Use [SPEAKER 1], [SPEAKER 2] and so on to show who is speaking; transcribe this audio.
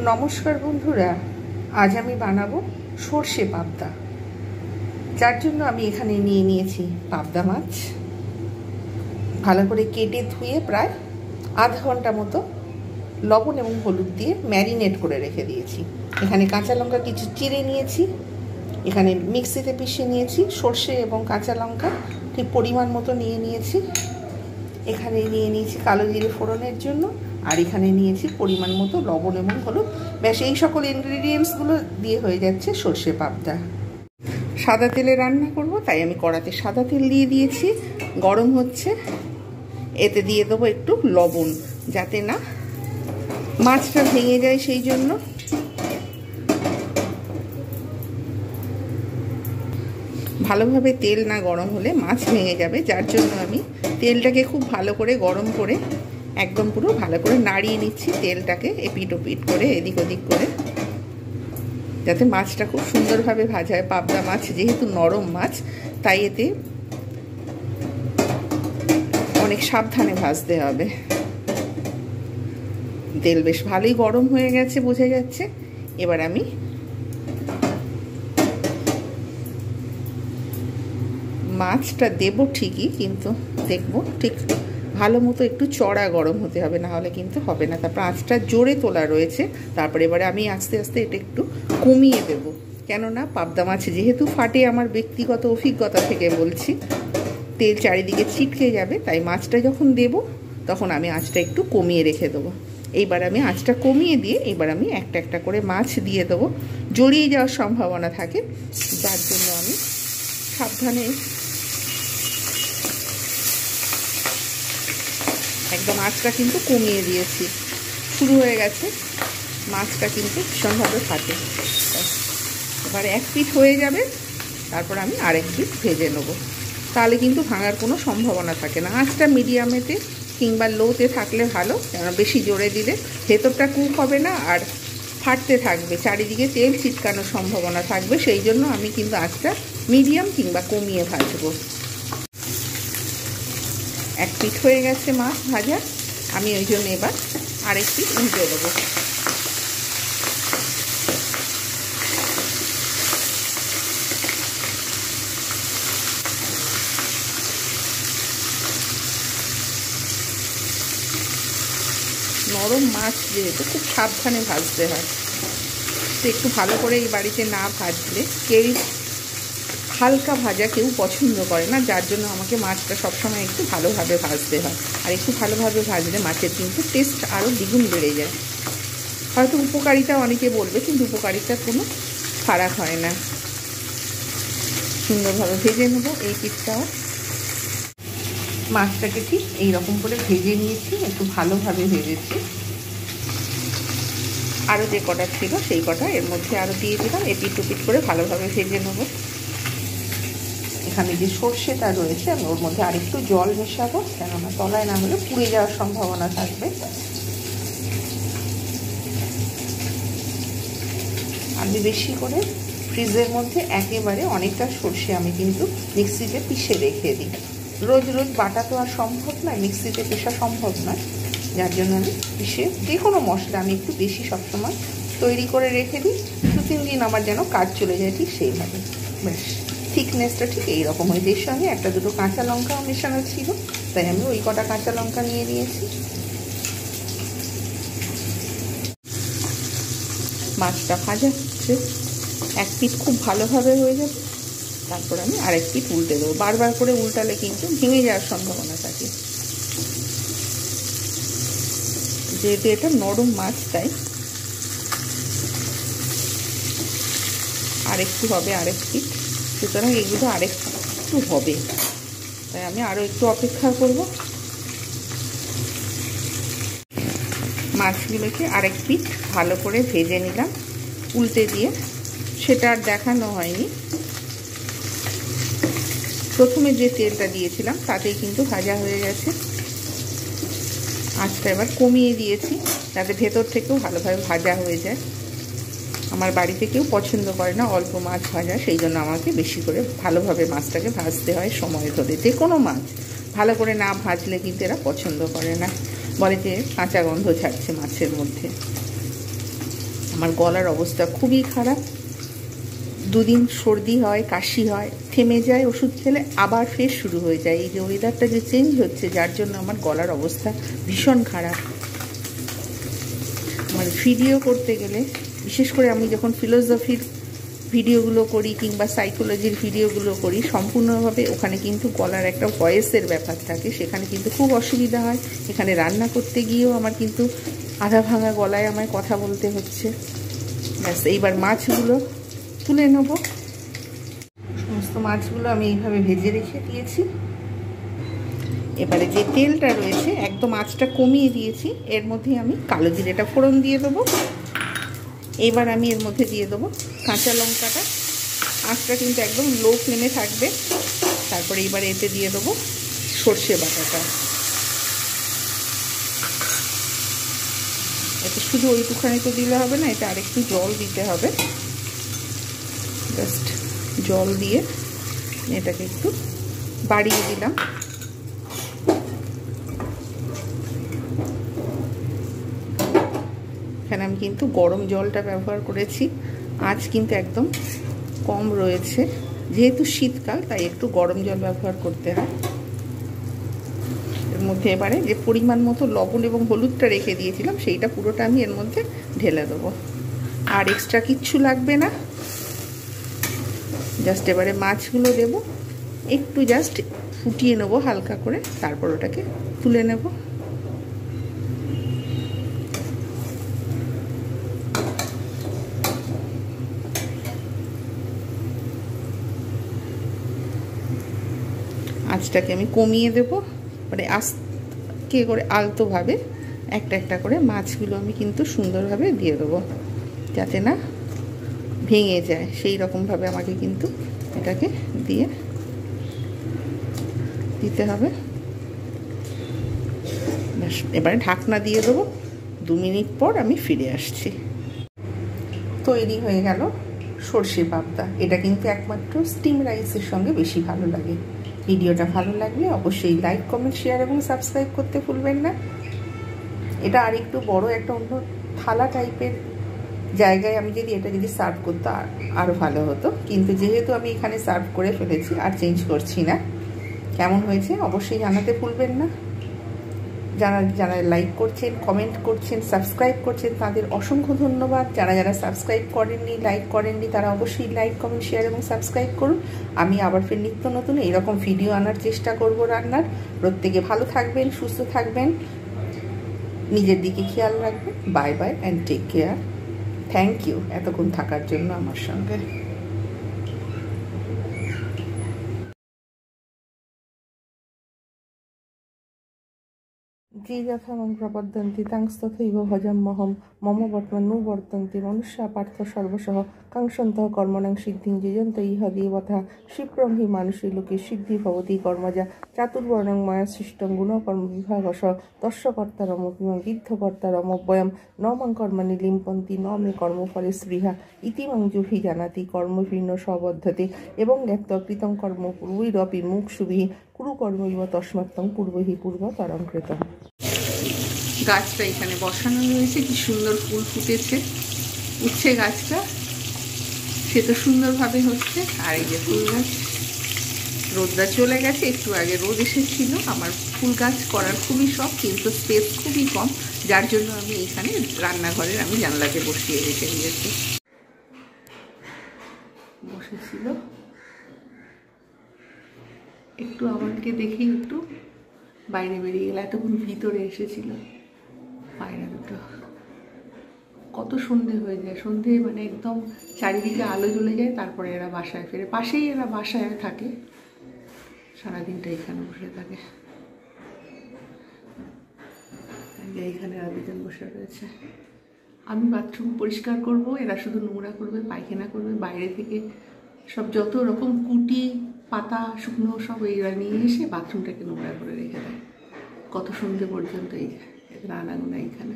[SPEAKER 1] নমস্কার বন্ধুরা, আজ আমি বানাবো সর্ষে পাবদা। যার জন্য আমি এখানে নিয়ে নিয়েছি পাবদা মাছ। ভালো করে কেটে ধুয়ে প্রায় আধ ঘন্টা মতো লবণ এবং হলুদ দিয়ে ম্যারিনেট করে রেখে দিয়েছি। এখানে কাঁচা লঙ্কা কিছু চিড়ে নিয়েছি, এখানে মিক্সিতে পিষে নিয়েছি সর্ষে এবং কাঁচা লঙ্কা ঠিক পরিমাণ মতো নিয়ে নিয়েছি। এখানে নিয়ে নিয়েছি কালো জিরে ফোড়নের জন্য, আর এখানে নিয়েছি পরিমাণ মতো লবণ এবং হলুদ। ব্যাস এই সকল ইনগ্রিডিয়েন্টসগুলো দিয়ে হয়ে যাচ্ছে সর্ষে পাবদা। সাদা তেলে রান্না করব, তাই আমি কড়াতে সাদা তেল দিয়ে দিয়েছি, গরম হচ্ছে। এতে দিয়ে দেবো একটু লবণ, যাতে না মাছটা ভেঙে যায়, সেই জন্য। ভালোভাবে তেল না গরম হলে মাছ ভেঙে যাবে, যার জন্য আমি তেলটাকে খুব ভালো করে গরম করে একদম পুরো ভালো করে নাড়িয়ে নিচ্ছি তেলটাকে এপিট ওপিট করে, এদিক ওদিক করে, যাতে মাছটা খুব সুন্দরভাবে ভাজা হয়। পাবদা মাছ যেহেতু নরম মাছ, তাই এতে অনেক সাবধানে ভাজতে হবে। তেল বেশ ভালোই গরম হয়ে গেছে, বোঝা যাচ্ছে। এবার আমি মাছটা দেব ঠিকই, কিন্তু দেখবো ঠিক ভালো মতো একটু চড়া গরম হতে হবে, না হলে কিন্তু হবে না। তারপর আঁচটা জোরে তোলা রয়েছে, তারপরে এবারে আমি আস্তে আস্তে এটা একটু কমিয়ে দেব। কেননা পাবদা মাছ যেহেতু ফাটে, আমার ব্যক্তিগত অভিজ্ঞতা থেকে বলছি, তেল চারিদিকে ছিটকে যাবে। তাই মাছটা যখন দেব তখন আমি আঁচটা একটু কমিয়ে রেখে দেবো। এইবার আমি আঁচটা কমিয়ে দিয়ে এবার আমি একটা একটা করে মাছ দিয়ে দেবো। জড়িয়ে যাওয়ার সম্ভাবনা থাকে, যার জন্য আমি সাবধানে একদম আঁচটা কিন্তু কমিয়ে দিয়েছি। শুরু হয়ে গেছে, মাছটা কিন্তু ভীষণভাবে ফাটে। এবার এক পিঠ হয়ে যাবে, তারপর আমি আরেক পিঠ ভেজে নেব। তাহলে কিন্তু ভাঙার কোনো সম্ভাবনা থাকে না। আঁচটা মিডিয়ামেতে কিংবা লোতে থাকলে ভালো, কেন বেশি জোরে দিলে ভেতরটা কুক হবে না আর ফাটতে থাকবে, চারিদিকে তেল ছিটকানোর সম্ভাবনা থাকবে। সেই জন্য আমি কিন্তু আঁচটা মিডিয়াম কিংবা কমিয়ে ভাজবো। এক পিঠ হয়ে গেছে মাছ ভাজা, আমি ওই জন্য এবার আরেক পিঠ উল্টে দেবো। নরম মাছ যেহেতু খুব সাবধানে ভাজতে হয়, তো একটু ভালো করে এই বাড়িতে না ভাজলে কেউ হালকা ভাজা কেউ পছন্দ করে না, যার জন্য আমাকে মাছটা সবসময় একটু ভালোভাবে ভাজতে হয়। আর একটু ভালোভাবে ভাজলে মাছের কিন্তু টেস্ট আরও দ্বিগুণ বেড়ে যায়। হয়তো উপকারিতা অনেকে বলবে, কিন্তু উপকারিতার কোনো ফারাক হয় না। সুন্দরভাবে ভেজে নেব এই পিঠটাও। মাছটাকে ঠিক এইরকম করে ভেজে নিয়েছি, একটু ভালোভাবে ভেজেছি। আরও যে কটা ছিল সেই কটা এর মধ্যে আরও দিয়ে দিলাম, এপিট ওপিট করে ভালোভাবে ভেজে নেব। এখানে যে সর্ষেটা রয়েছে আমি ওর মধ্যে আরেকটু জল মেশাবো, কেননা তলায় না হলে পুড়ে যাওয়ার সম্ভাবনা থাকবে। আমি বেশি করে ফ্রিজের মধ্যে একেবারে অনেকটা সর্ষে আমি কিন্তু মিক্সিতে পিষে রেখে দিই। রোজ রোজ বাটা তো আর সম্ভব নয়, মিক্সিতে পেষা সম্ভব নয়, যার জন্য আমি পিষে যে কোনো মশলা আমি একটু বেশি সবসময় তৈরি করে রেখে দিই। 2-3 দিন আমার যেন কাজ চলে যায়, ঠিক সেইভাবে। ব্যাস থিকনেসটা ঠিক এইরকম হয়েছে। এর সঙ্গে একটা দুটো কাঁচা লঙ্কাও মেশানো ছিল, তাই আমি ওই কটা কাঁচা লঙ্কা নিয়ে নিয়েছি। মাছটা ভাজা হচ্ছে, এক পিঠ খুব ভালোভাবে হয়ে যাবে, তারপর আমি আরেক পিঠ উল্টে দেবো। বারবার করে উল্টালে কিন্তু ভেঙে যাওয়ার সম্ভাবনা থাকে, যেহেতু এটা নরম মাছ, তাই আরেকটু হবে আরেক পিঠ। সুতরাং এগুলো আরেকটু হবে, তাই আমি আরও একটু অপেক্ষা করব। মাছগুলোকে আরেক পিঠ ভালো করে ভেজে নিলাম উল্টে দিয়ে। সেটা আর দেখানো হয়নি, প্রথমে যে তেলটা দিয়েছিলাম তাতেই কিন্তু ভাজা হয়ে গেছে। আঁচটা এবার কমিয়ে দিয়েছি, যাতে ভেতর থেকেও ভালোভাবে ভাজা হয়ে যায়। আমার বাড়িতে কেউ পছন্দ করে না অল্প মাছ ভাজা, সেই জন্য আমাকে বেশি করে ভালোভাবে মাছটাকে ভাজতে হয় সময় ধরে। যে কোনো মাছ ভালো করে না ভাজলে কিন্তু এরা পছন্দ করে না, বলে যে কাঁচা গন্ধ ছাড়ছে মাছের মধ্যে। আমার গলার অবস্থা খুবই খারাপ। দুদিন সর্দি হয়, কাশি হয়, থেমে যায়, ওষুধ খেলে আবার ফের শুরু হয়ে যায়। এই যে ওয়েদারটা যে চেঞ্জ হচ্ছে, যার জন্য আমার গলার অবস্থা ভীষণ খারাপ। আমার ভিডিও করতে গেলে, বিশেষ করে আমি যখন ফিলোসফির ভিডিওগুলো করি কিংবা সাইকোলজির ভিডিওগুলো করি, সম্পূর্ণভাবে ওখানে কিন্তু গলার একটা ভয়েসের ব্যাপার থাকে, সেখানে কিন্তু খুব অসুবিধা হয়। এখানে রান্না করতে গিয়েও আমার কিন্তু আধা ভাঙা গলায় আমায় কথা বলতে হচ্ছে। ব্যাস, এইবার মাছগুলো তুলে নেব। সমস্ত মাছগুলো আমি এইভাবে ভেজে রেখে দিয়েছি। এবারে যে তেলটা রয়েছে একদম আঁচটা কমিয়ে দিয়েছি, এর মধ্যে আমি কালো জিরেটা ফোড়ন দিয়ে দেবো। এবার আমি এর মধ্যে দিয়ে দেবো কাঁচা লঙ্কাটা। আঁচটা কিন্তু একদম লো ফ্লেমে থাকবে। তারপরে এবার এতে দিয়ে দেবো সর্ষে বাটাটা। এতে শুধু ওইটুখানি তো দিলে হবে না, এটা আরেকটু জল দিতে হবে। জাস্ট জল দিয়ে এটাকে একটু বাড়িয়ে দিলাম। এখানে আমি কিন্তু গরম জলটা ব্যবহার করেছি। আঁচ কিন্তু একদম কম রয়েছে, যেহেতু শীতকাল তাই একটু গরম জল ব্যবহার করতে হয়। এর মধ্যে এবারে যে পরিমাণ মতো লবণ এবং হলুদটা রেখে দিয়েছিলাম, সেইটা পুরোটা আমি এর মধ্যে ঢেলে দেবো। আর এক্সট্রা কিচ্ছু লাগবে না। জাস্ট এবারে মাছগুলো দেবো, একটু জাস্ট ফুটিয়ে নেবো হালকা করে, তারপর ওটাকে তুলে নেব। আঁচটাকে আমি কমিয়ে দেব, মানে আস্তে করে আলতোভাবে একটা একটা করে মাছগুলো আমি কিন্তু সুন্দরভাবে দিয়ে দেবো, যাতে না ভেঙে যায়। সেই রকমভাবে আমাকে কিন্তু এটাকে দিয়ে দিতে হবে। এবারে ঢাকনা দিয়ে দেবো। 2 মিনিট পর আমি ফিরে আসছি। তৈরি হয়ে গেল সর্ষে পাবদা। এটা কিন্তু একমাত্র স্টিম রাইসের সঙ্গে বেশি ভালো লাগে। ভিডিওটা ভালো লাগলে অবশ্যই লাইক, কমেন্ট, শেয়ার এবং সাবস্ক্রাইব করতে ভুলবেন না। এটা আর একটু বড় একটা অন্য থালা টাইপের জায়গায় আমি যদি এটা সার্ভ করতে আরও ভালো হতো, কিন্তু যেহেতু আমি এখানে সার্ভ করে ফেলেছি আর চেঞ্জ করছি না। কেমন হয়েছে অবশ্যই জানাতে ভুলবেন না। যারা লাইক করছেন, কমেন্ট করছেন, সাবস্ক্রাইব করছেন, তাদের অসংখ্য ধন্যবাদ। যারা সাবস্ক্রাইব করেননি, লাইক করেননি, তারা অবশ্যই লাইক, কমেন্ট, শেয়ার এবং সাবস্ক্রাইব করুন। আমি আবার ফের নিত্য নতুন এরকম ভিডিও আনার চেষ্টা করব রান্নার। প্রত্যেকে ভালো থাকবেন, সুস্থ থাকবেন, নিজের দিকে খেয়াল রাখবেন। Bye bye and take care. Thank you এতক্ষণ থাকার জন্য আমার সঙ্গে। যে যথা মম প্রপদ্যন্তি তাংস্তথৈব ভজম্যহম মম বর্তমানুবর্তন্তি মনুষ্যা পার্থ সর্বসহ কাঙ্ক্ষন্তঃ কর্মণাং সিদ্ধিং যজন্ত ইহ দেবতা ক্ষিপ্রং হি মানুষী লোকে সিদ্ধি ভবতি কর্মজা চাতুর্বর্ণং মায়া সৃষ্টং গুণকর্ম বিভাগস তস্য কর্তারমপিমং বিদ্ধকর্তারমব্যয়ম ন মাং কর্মাণি লিম্পন্তি ন মে কর্মফলে স্পৃহা ইতিমাং জুভি জানাতি কর্মভিন্ন সবদ্ধতে এবং জ্ঞাতকৃতং কর্ম পূর্বৈরপি মুক্ষুভিঃ কুরুকর্মৈব তস্মাত্তং পূর্বহি পূর্বতরং কৃতম। গাছটা এখানে বসানো রয়েছে, কি সুন্দর ফুল ফুটেছে। উচ্ছে গাছটা সে তো সুন্দরভাবে হচ্ছে। আর এই যে ফুল গাছ, রোদটা চলে গেছে, একটু আগে রোদ এসেছিল। আমার ফুল গাছ করার খুবই শখ, কিন্তু স্পেস খুবই কম, যার জন্য আমি এখানে রান্নাঘরের আমি জানলাতে বসিয়ে রেখে দিয়েছি। বসেছিল, একটু আমাকে দেখেই একটু বাইরে বেরিয়ে গেল। এতক্ষণ ভিতরে এসেছিল। পায়রা দুটো কত সন্ধে হয়ে যায়, সন্ধে মানে একদম চারিদিকে আলো জ্বলে যায়, তারপরে এরা বাসায় ফেরে। পাশেই এরা বাসায় থাকে, সারাদিনটা এখানে বসে থাকে। এইখানে এরা দুজন বসে রয়েছে। আমি বাথরুম পরিষ্কার করব, এরা শুধু নোংরা করবে, পায়খানা করবে। বাইরে থেকে সব যত রকম কুটি পাতা শুকনো সব এরা নিয়ে এসে বাথরুমটাকে নোংরা করে রেখে দেয় কত সন্ধে পর্যন্ত। এই রান্নাগুলো এইখানে।